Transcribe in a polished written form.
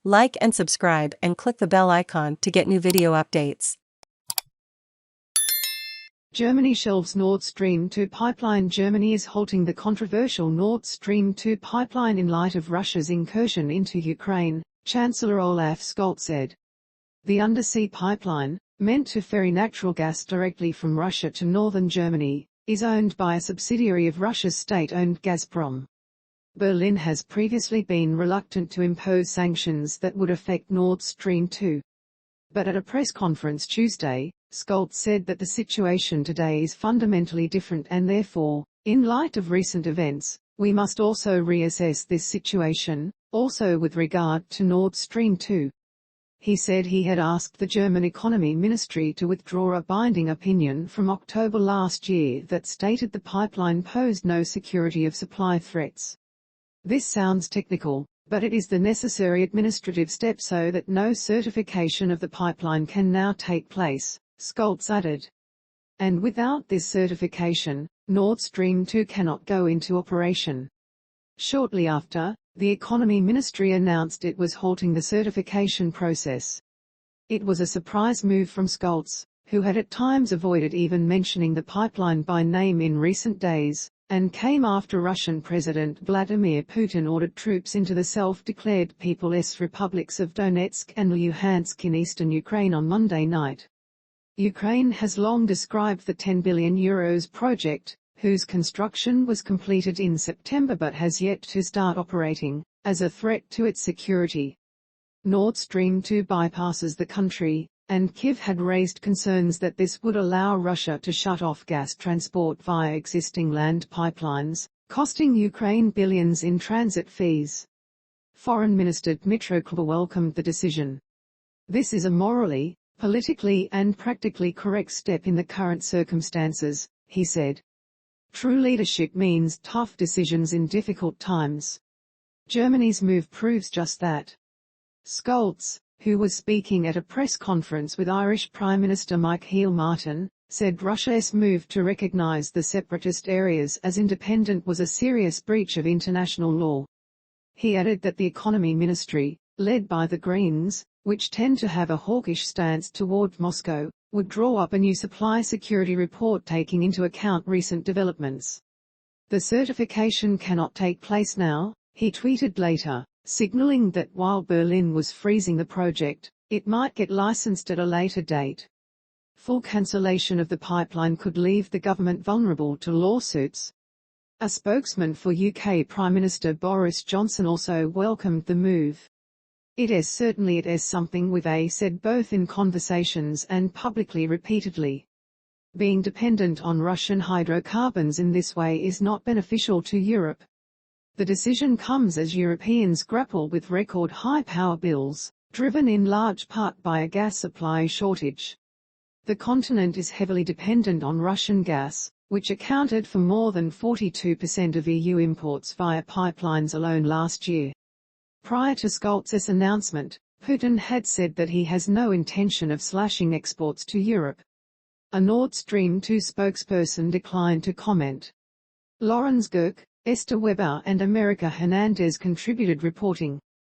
Like and subscribe and click the bell icon to get new video updates. Germany shelves Nord Stream 2 pipeline. Germany is halting the controversial Nord Stream 2 pipeline in light of Russia's incursion into Ukraine, Chancellor Olaf Scholz said. The undersea pipeline, meant to ferry natural gas directly from Russia to northern Germany, is owned by a subsidiary of Russia's state-owned Gazprom. Berlin has previously been reluctant to impose sanctions that would affect Nord Stream 2. But at a press conference Tuesday, Scholz said that the situation today is fundamentally different and therefore, in light of recent events, we must also reassess this situation, also with regard to Nord Stream 2. He said he had asked the German Economy Ministry to withdraw a binding opinion from October last year that stated the pipeline posed no security of supply threats. This sounds technical, but it is the necessary administrative step so that no certification of the pipeline can now take place, Scholz added. And without this certification, Nord Stream 2 cannot go into operation. Shortly after, the Economy Ministry announced it was halting the certification process. It was a surprise move from Scholz, who had at times avoided even mentioning the pipeline by name in recent days, and came after Russian President Vladimir Putin ordered troops into the self-declared People's Republics of Donetsk and Luhansk in eastern Ukraine on Monday night. Ukraine has long described the €10 billion project, whose construction was completed in September but has yet to start operating, as a threat to its security. Nord Stream 2 bypasses the country, and Kyiv had raised concerns that this would allow Russia to shut off gas transport via existing land pipelines, costing Ukraine billions in transit fees. Foreign Minister Dmytro Kuleba welcomed the decision. This is a morally, politically and practically correct step in the current circumstances, he said. True leadership means tough decisions in difficult times. Germany's move proves just that. Scholz, who was speaking at a press conference with Irish Prime Minister Michael Martin, said Russia's move to recognize the separatist areas as independent was a serious breach of international law. He added that the Economy Ministry, led by the Greens, which tend to have a hawkish stance toward Moscow, would draw up a new supply security report taking into account recent developments. The certification cannot take place now, he tweeted later, signaling that while Berlin was freezing the project, it might get licensed at a later date. Full cancellation of the pipeline could leave the government vulnerable to lawsuits. A spokesman for UK Prime Minister Boris Johnson also welcomed the move. It is something we've said both in conversations and publicly repeatedly. Being dependent on Russian hydrocarbons in this way is not beneficial to Europe. The decision comes as Europeans grapple with record high power bills, driven in large part by a gas supply shortage. The continent is heavily dependent on Russian gas, which accounted for more than 42% of EU imports via pipelines alone last year. Prior to Scholz's announcement, Putin had said that he has no intention of slashing exports to Europe. A Nord Stream 2 spokesperson declined to comment. Lorenz Gerke, Esther Weber and America Hernandez contributed reporting.